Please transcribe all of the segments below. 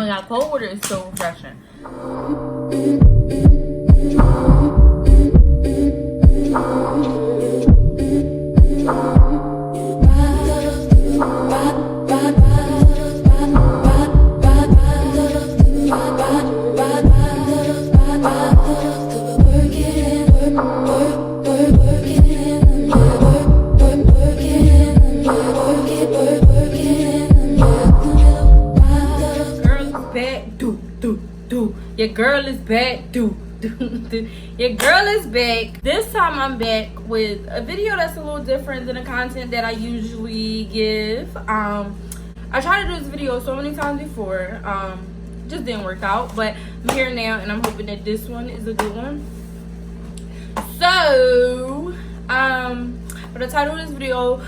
my god, cold water is so refreshing. Your girl is back. Your girl is back. This time I'm back with a video that's a little different than the content that I usually give. I tried to do this video so many times before. Just didn't work out, but I'm here now and I'm hoping that this one is a good one. So for the title of this video,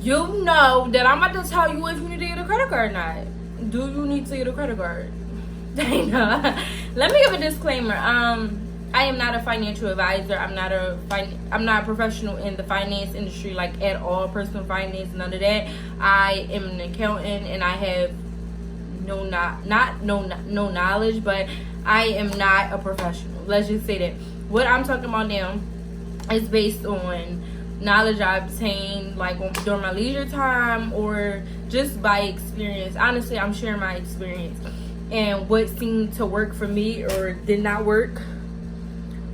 you know that I'm about to tell you if you need to get a credit card or not. Do you need to get a credit card? Let me give a disclaimer. I am not a financial advisor. I'm not a professional in the finance industry, like at all. Personal finance, none of that. I am an accountant and I have no knowledge, but I am not a professional. Let's just say that. What I'm talking about now is based on knowledge I obtained like during my leisure time or just by experience. Honestly, I'm sharing my experience and what seemed to work for me or did not work.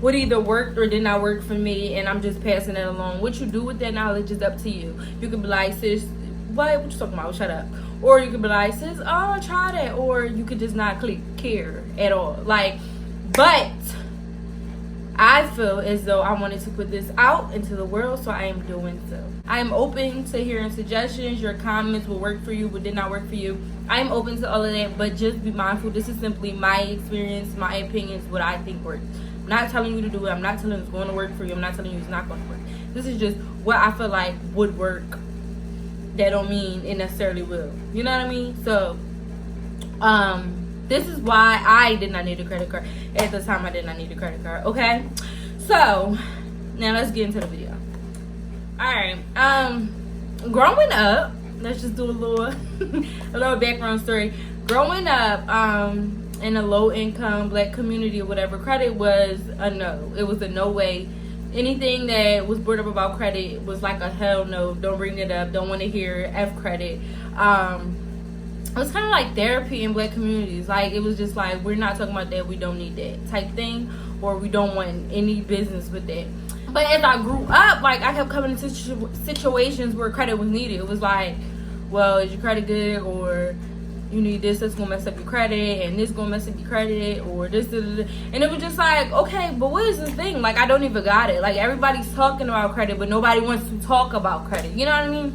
What either worked or did not work for me, and I'm just passing it along. What you do with that knowledge is up to you. You could be like, sis, what you talking about? Shut up. Or you could be like, sis, oh, try that. Or you could just not care at all. Like, but I feel as though I wanted to put this out into the world, so I am doing so. I am open to hearing suggestions. Your comments will work for you, but did not work for you. I am open to all of that, but just be mindful. This is simply my experience, my opinions, what I think works. I'm not telling you to do it. I'm not telling you it's going to work for you. I'm not telling you it's not going to work. This is just what I feel like would work. That don't mean it necessarily will. You know what I mean? So, this is why I did not need a credit card. At the time, I did not need a credit card. Okay? So, now let's get into the video. Alright. Growing up, let's just do a little background story. Growing up, in a low-income black community or whatever, credit was a no. It was a no way. Anything that was brought up about credit was like a hell no. Don't bring it up. Don't want to hear F credit. It was kind of like therapy in black communities. Like, it was just like, we're not talking about that, we don't need that type thing, or we don't want any business with that. But as I grew up, like, I kept coming into situations where credit was needed. It was like, well, is your credit good? Or you need this, that's gonna mess up your credit, and this gonna mess up your credit, or this. And it was just like, okay, but what is this thing? Like, I don't even got it. Like, everybody's talking about credit, but nobody wants to talk about credit. You know what I mean?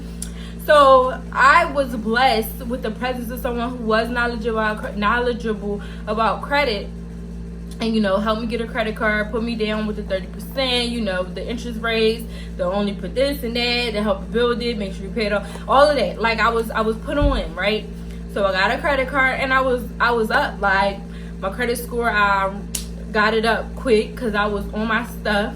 So I was blessed with the presence of someone who was knowledgeable about credit, and, you know, helped me get a credit card, put me down with the 30%, you know, the interest rates, they'll only put this and that, to help you build it, make sure you pay it off, all of that. Like, I was put on, right? So I got a credit card, and I was up. Like, my credit score, I got it up quick because I was on my stuff,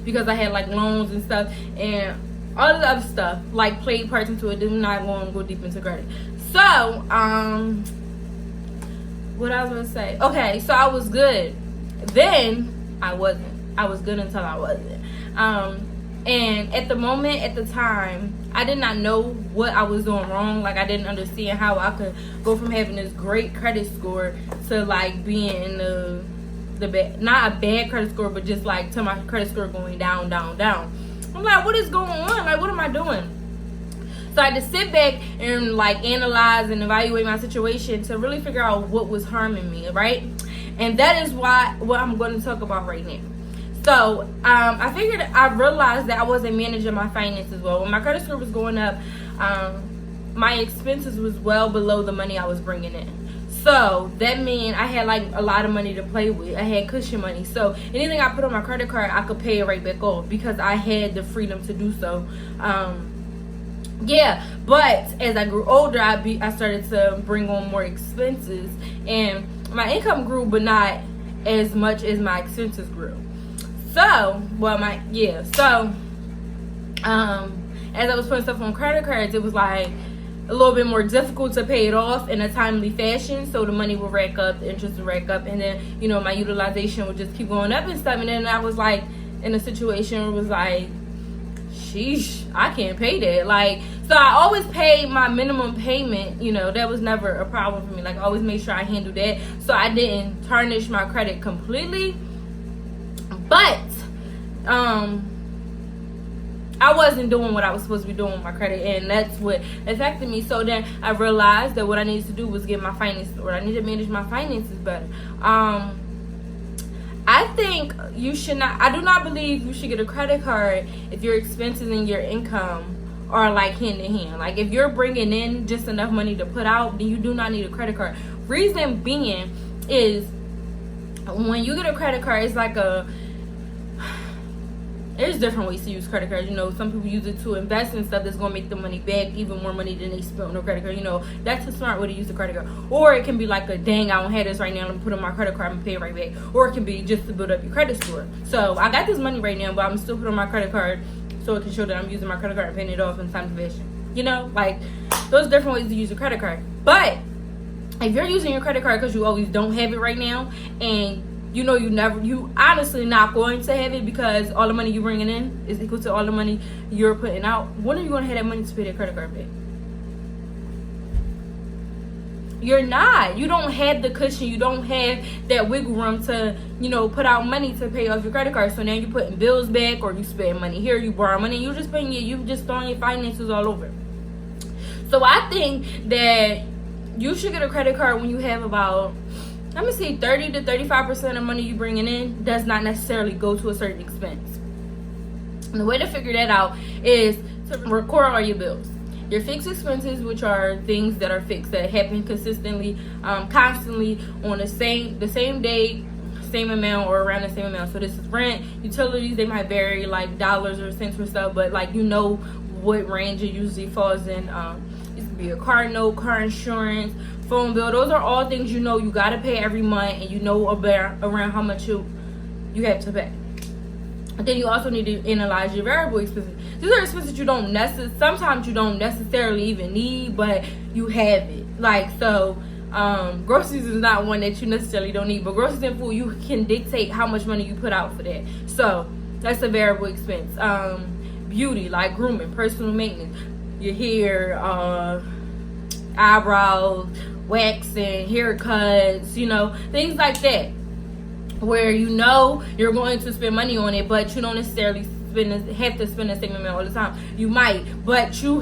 because I had like loans and stuff, and all of the other stuff, like, played parts into it. I'm not going to go deep into credit. So, what I was going to say. Okay, so I was good. Then, I wasn't. I was good until I wasn't. And at the moment, at the time, I did not know what I was doing wrong. Like, I didn't understand how I could go from having this great credit score to, like, being in the bad, not a bad credit score, but just, like, to my credit score going down, down, down. I'm like, what is going on? Like, what am I doing? So I had to sit back and, like, analyze and evaluate my situation to really figure out what was harming me, right? And that is what I'm going to talk about right now. So I realized that I wasn't managing my finances well. When my credit score was going up, my expenses was well below the money I was bringing in. So that meant I had, like, a lot of money to play with. I had cushion money. So anything I put on my credit card, I could pay it right back off because I had the freedom to do so. Yeah, but as I grew older, I started to bring on more expenses, and my income grew, but not as much as my expenses grew. So, as I was putting stuff on credit cards, it was like, a little bit more difficult to pay it off in a timely fashion, so the money will rack up, the interest will rack up, and then, you know, my utilization would just keep going up and stuff. And then I was like in a situation where it was like, sheesh, I can't pay that. Like, so I always paid my minimum payment, you know, that was never a problem for me. Like, I always made sure I handled that, so I didn't tarnish my credit completely. But I wasn't doing what I was supposed to be doing with my credit, and that's what affected me. So then I realized that what I needed to do was get my finances, or I need to manage my finances better. I think you should not, I do not believe you should get a credit card if your expenses and your income are like hand in hand. Like, if you're bringing in just enough money to put out, then you do not need a credit card. Reason being is, when you get a credit card, it's like there's different ways to use credit cards. You know, some people use it to invest in stuff that's going to make the money back, even more money than they spent on a credit card. You know, that's a smart way to use a credit card. Or it can be like a, dang, I don't have this right now, let me put it on my credit card and pay it right back. Or it can be just to build up your credit score. So I got this money right now, but I'm still putting on my credit card so it can show that I'm using my credit card and paying it off in time fashion. You know, like, those different ways to use a credit card. But if you're using your credit card because you always don't have it right now, and you know you honestly not going to have it because all the money you're bringing in is equal to all the money you're putting out, when are you going to have that money to pay that credit card back? You're not. You don't have the cushion. You don't have that wiggle room to, you know, put out money to pay off your credit card. So now you're putting bills back, or you spend money here, you borrow money, you just throwing your finances all over. So I think that you should get a credit card when you have about, let me see, 30 to 35% of money you bringing in does not necessarily go to a certain expense. And the way to figure that out is to record all your bills. Your fixed expenses, which are things that are fixed, that happen consistently, constantly, on the same day, same amount, or around the same amount. So this is rent, utilities, they might vary like dollars or cents or stuff, but like, you know what range it usually falls in. It could be a car note, car insurance, phone bill. Those are all things you know you gotta pay every month, and you know around how much you have to pay. And then you also need to analyze your variable expenses. These are expenses you don't sometimes you don't necessarily even need, but you have it. Like, so groceries is not one that you necessarily don't need, but groceries and food, you can dictate how much money you put out for that. So that's a variable expense. Beauty, like grooming, personal maintenance, your hair, eyebrows, waxing, haircuts, you know, things like that, where you know you're going to spend money on it, but you don't necessarily have to spend the same amount all the time. You might, but it still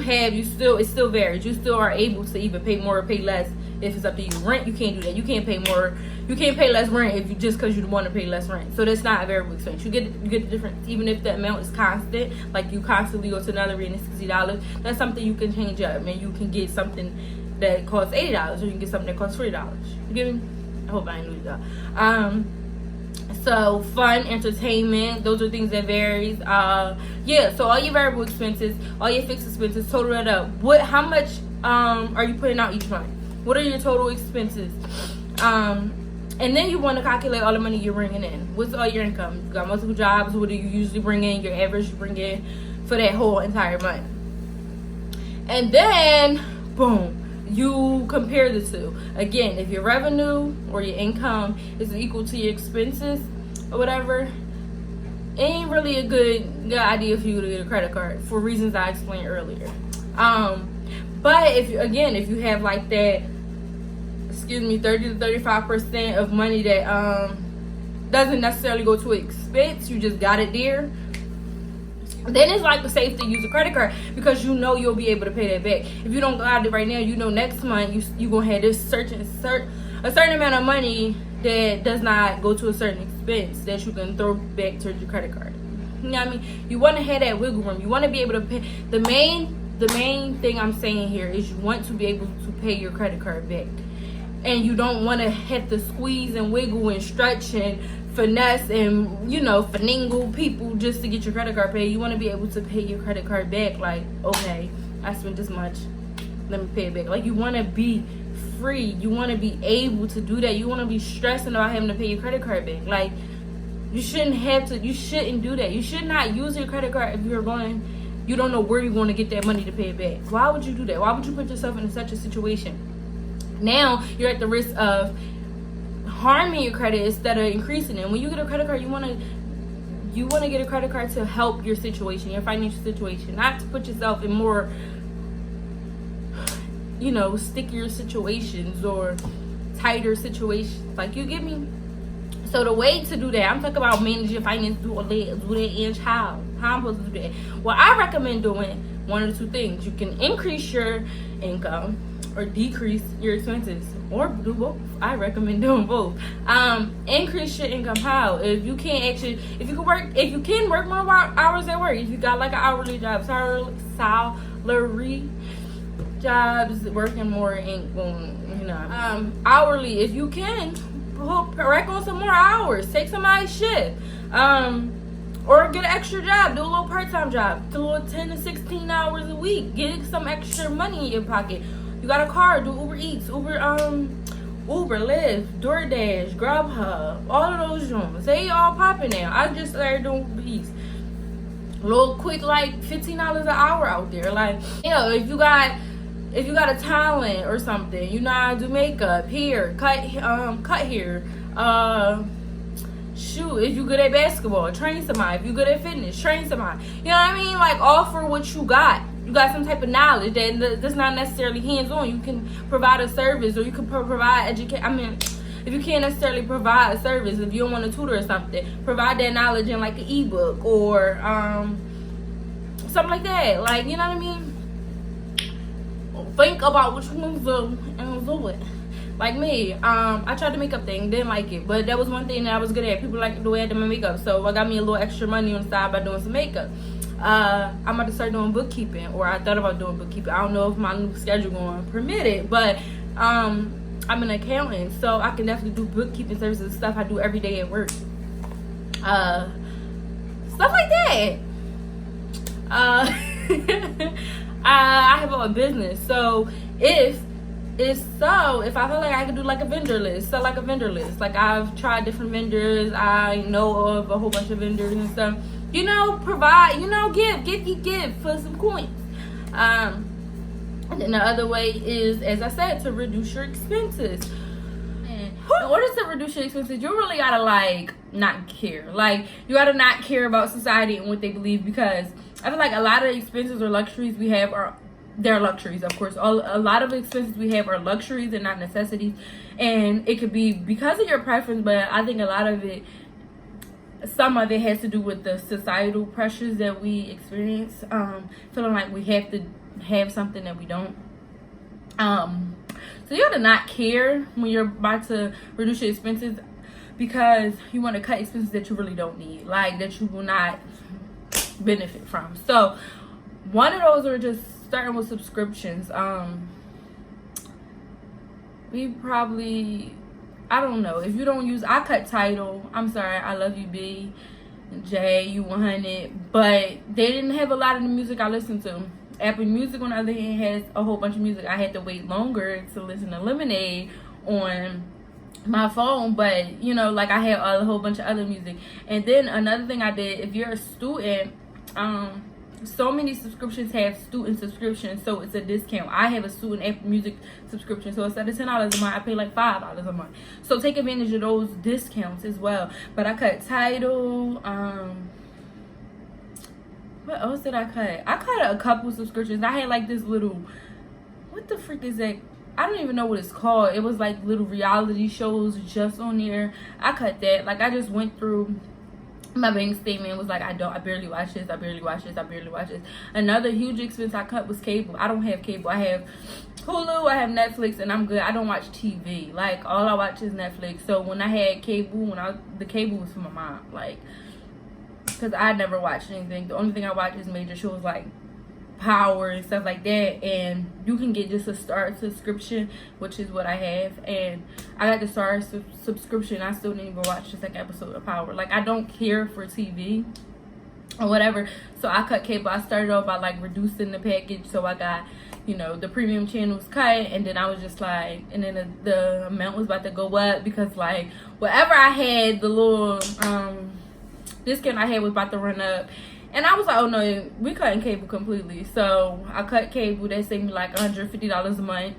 varies. You still are able to either pay more or pay less if it's up to you. Rent, you can't do that. You can't pay less rent if you just because you want to pay less rent. So that's not a variable expense. You get the difference, even if the amount is constant. Like, you constantly go to another rent, it's $60. That's something you can change up. Man, you can get something that costs $80, or you can get something that costs $40. You get me? I hope I ain't lose that. So fun, entertainment, those are things that varies. Yeah, so all your variable expenses, all your fixed expenses, total it up. How much are you putting out each month? What are your total expenses? And then you want to calculate all the money you're bringing in. What's all your income? You got multiple jobs. What do you usually bring in? Your average you bring in for that whole entire month. And then, boom, you compare the two. Again, if your revenue or your income is equal to your expenses or whatever, it ain't really a good idea for you to get a credit card for reasons I explained earlier. But if you have like that, 30 to 35% of money that doesn't necessarily go to expense, you just got it there, then it's like safe to use a credit card, because you know you'll be able to pay that back. If you don't got it right now, you know next month you gonna have this certain amount of money that does not go to a certain expense that you can throw back towards your credit card. You know what I mean? You want to have that wiggle room. You want to be able to pay. The main thing I'm saying here is you want to be able to pay your credit card back, and you don't want to have to squeeze and wiggle and stretch and finesse and, you know, finagle people just to get your credit card paid. You want to be able to pay your credit card back. Like, okay, I spent this much, let me pay it back. Like, you want to be free. You want to be able to do that. You want to be stressing about having to pay your credit card back. Like, you shouldn't do that. You should not use your credit card if you're going you don't know where you're going to get that money to pay it back. Why would you do that? Why would you put yourself in such a situation? Now you're at the risk of harming your credit instead of increasing it. When you get a credit card, you want to get a credit card to help your situation, your financial situation, not to put yourself in more, stickier situations or tighter situations. Like, you get me? So the way to do that, I'm talking about managing finance, do that, and how I'm supposed to do that. Well, I recommend doing one of the two things. You can increase your income or decrease your expenses, or do both. I recommend doing both. Increase your income. How? If you can work more hours at work. If you got like an hourly job, salary jobs, working more hourly. If you can, rack on some more hours, take somebody's shift, or get an extra job, do a little part-time job, do a little 10 to 16 hours a week, get some extra money in your pocket. You got a car, do Uber Eats, Uber, Lyft, DoorDash, Grubhub, all of those joints. They all popping now. I just started doing Uber Eats. A little quick, like $15 an hour out there. Like, if you got a talent or something, you know how to do makeup, hair, cut hair, shoot, if you good at basketball, train somebody. If you good at fitness, train somebody. You know what I mean? Like, offer what you got. You got some type of knowledge that's not necessarily hands-on. You can provide a service, or you can provide education. I mean, if you can't necessarily provide a service, if you don't want to tutor or something, provide that knowledge in like an ebook or something like that. Like, you know what I mean? Think about what you want to do and do it. Like me, I tried the makeup thing, didn't like it, but that was one thing that I was good at. People like the way I did my makeup, so I got me a little extra money on the side by doing some makeup. I'm about to start doing bookkeeping, or I thought about doing bookkeeping. I don't know if my new schedule going to permit it, but I'm an accountant, so I can definitely do bookkeeping services, stuff I do every day at work, stuff like that. I have a business, so if I feel like I could do like a vendor list, sell like a vendor list. Like, I've tried different vendors, I know of a whole bunch of vendors and stuff. Provide, give for some coins. And then the other way is, as I said, to reduce your expenses. And in order to reduce your expenses, you really gotta not care. Like, you gotta not care about society and what they believe, because I feel like a lot of expenses or luxuries we have they're luxuries, of course. A lot of expenses we have are luxuries and not necessities, and it could be because of your preference, but I think some of it has to do with the societal pressures that we experience, feeling like we have to have something that we don't. So you have to not care when you're about to reduce your expenses, because you want to cut expenses that you really don't need, like that you will not benefit from. So one of those are just starting with subscriptions. I don't know, if you don't use, I cut Tidal. I'm sorry, I love you, B, J, U100, but they didn't have a lot of the music I listened to. Apple Music, on the other hand, has a whole bunch of music. I had to wait longer to listen to Lemonade on my phone, but I had a whole bunch of other music. And then another thing I did, if you're a student, so many subscriptions have student subscriptions, so it's a discount. I have a student Apple Music subscription, so instead of $10 a month, I pay like $5 a month. So take advantage of those discounts as well. But I cut Tidal. What else did I cut? I cut a couple subscriptions. I had like this little, what the frick is that? I don't even know what it's called. It was like little reality shows just on there. I cut that. Like, I just went through my bank statement, was like, I barely watch this, I barely watch this. Another huge expense I cut was cable. I don't have cable. I have Hulu, I have Netflix, and I'm good. I don't watch TV. Like, all I watch is Netflix. So when I had cable, the cable was for my mom, like, because I never watched anything. The only thing I watch is major shows like Power and stuff like that, and you can get just a Star subscription, which is what I have, and I got the Star subscription. I still didn't even watch the second episode of Power. Like, I don't care for TV or whatever, so I cut cable. I started off by like reducing the package, so I got the premium channels cut, and then I was just like, and then the amount was about to go up, because like whatever I had, the little discount I had was about to run up. And I was like, oh no, we cutting cable completely. So I cut cable. That saved me like $150 a month.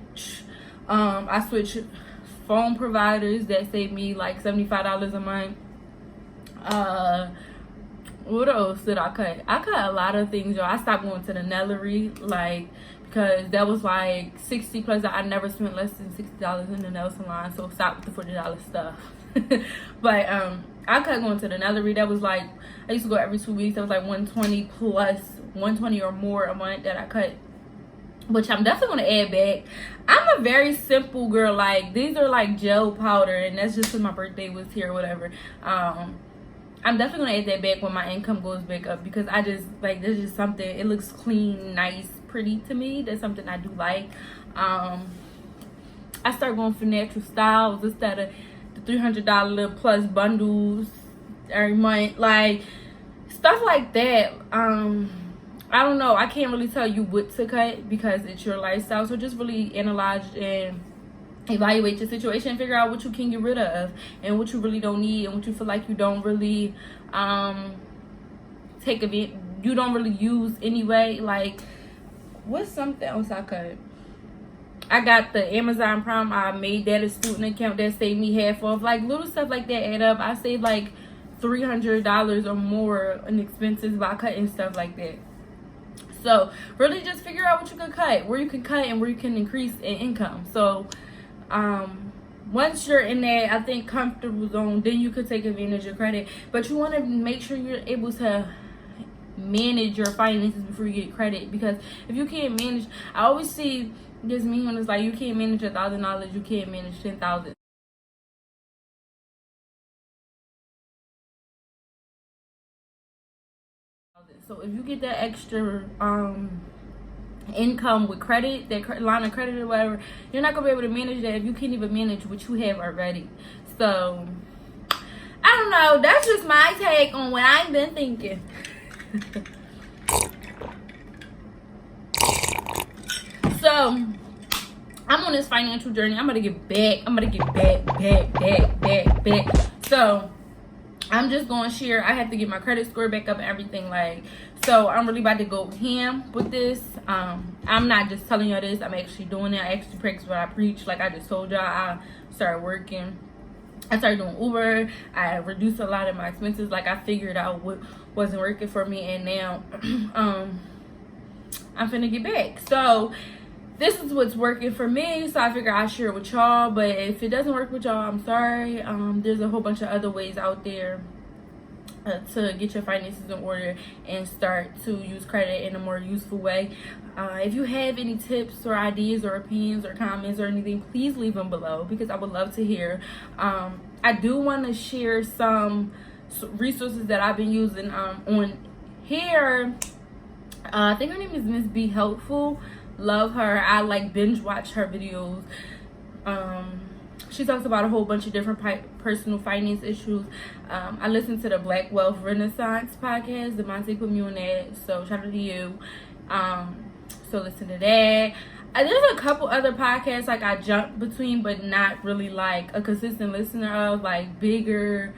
I switched phone providers. That saved me like $75 a month. What else did I cut? I cut a lot of things, y'all. I stopped going to the Nellery, like, because that was like 60 plus. I never spent less than $60 in the nail salon, so stop with the $40 stuff. But I cut going to the Nellery. That was like, I used to go every 2 weeks. That was like 120 plus, 120 or more a month that I cut, which I'm definitely going to add back. I'm a very simple girl. Like, these are like gel powder, and that's just because my birthday was here or whatever. I'm definitely going to add that back when my income goes back up, because I just, like, there's just something, it looks clean, nice, pretty to me. That's something I do like. I start going for natural styles instead of the $300 plus bundles every month. Like, stuff like that. I don't know. I can't really tell you what to cut because it's your lifestyle. So just really analyze and evaluate your situation and figure out what you can get rid of and what you really don't need and what you feel like you don't really you don't really use anyway. Like, what's something else I cut? I got the Amazon Prime. I made that a student account. That saved me half off. Like, little stuff like that add up. I saved like $300 or more in expenses by cutting stuff like that. So really just figure out what you can cut, where you can cut, and where you can increase in income. So once you're in that, I think, comfortable zone, then you could take advantage of credit. But you want to make sure you're able to manage your finances before you get credit, because if you can't manage, I always see this meme when it's like, you can't manage $1,000, you can't manage 10,000. So if you get that extra income with credit, that line of credit or whatever, you're not gonna be able to manage that if you can't even manage what you have already. So I don't know, that's just my take on what I've been thinking. So I'm on this financial journey. I'm gonna get back. So I'm just gonna share. I have to get my credit score back up and everything. Like, so I'm really about to go ham with this. I'm not just telling y'all this. I'm actually doing it. I actually practice what I preach. Like I just told y'all, I started working. I started doing Uber. I reduced a lot of my expenses. Like, I figured out what wasn't working for me, and now I'm finna get back. So this is what's working for me, so I figure I'll share it with y'all. But if it doesn't work with y'all, I'm sorry. There's a whole bunch of other ways out there to get your finances in order and start to use credit in a more useful way. If you have any tips or ideas or opinions or comments or anything, please leave them below, because I would love to hear. I do want to share some resources that I've been using on here. I think her name is Miss Be Helpful. Love her. I like binge watch her videos. She talks about a whole bunch of different personal finance issues. I listened to the Black Wealth Renaissance podcast. Demonte put me on that, so shout out to you. So listen to that. There's a couple other podcasts like I jump between, but not really like a consistent listener of. Like Bigger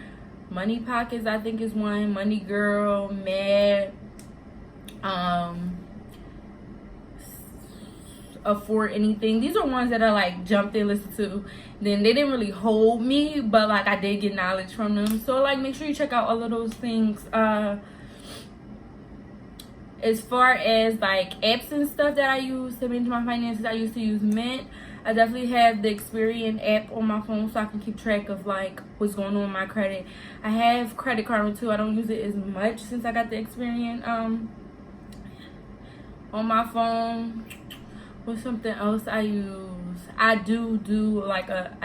Money Pockets, I think is one. Money Girl, Mad, Afford Anything. These are ones that I like jumped in, listened to. Then they didn't really hold me, but like I did get knowledge from them. So like make sure you check out all of those things. As far as like apps and stuff that I use to manage my finances, I used to use Mint. I definitely have the Experian app on my phone, so I can keep track of like what's going on with my credit. I have Credit Karma too. I don't use it as much since I got the Experian on my phone. What's something else I use? I do like a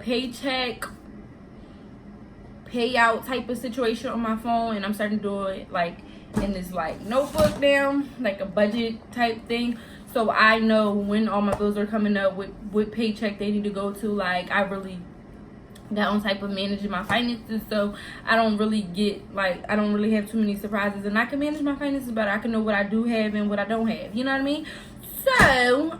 paycheck payout type of situation on my phone, and I'm starting to do it like in this like notebook now, like a budget type thing, so I know when all my bills are coming up, what paycheck they need to go to. Like I really got on type of managing my finances, so I don't really have too many surprises, and I can manage my finances better. I can know what I do have and what I don't have, you know what I mean? So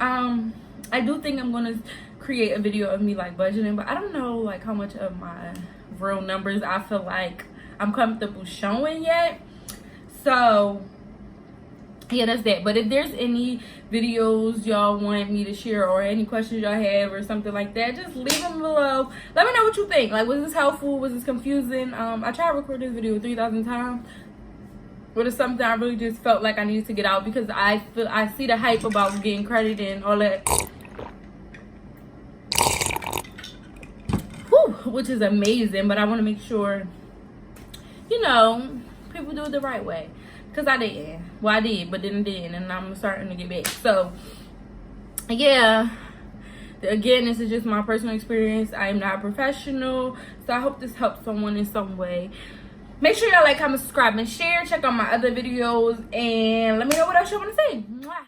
I do think I'm gonna create a video of me like budgeting, but I don't know like how much of my real numbers I feel like I'm comfortable showing yet. So yeah, that's that. But if there's any videos y'all want me to share or any questions y'all have or something like that, just leave them below. Let me know what you think. Like, was this helpful? Was this confusing? I tried to record this video 3,000 times, but it's something I really just felt like I needed to get out, because I see the hype about getting credit and all that, which is amazing. But I want to make sure, you know, people do it the right way. Because I didn't. Well, I did, but then didn't. And I'm starting to get back. So, yeah. Again, this is just my personal experience. I am not a professional. So, I hope this helps someone in some way. Make sure y'all like, comment, subscribe, and share. Check out my other videos. And let me know what else you want to say. Mwah.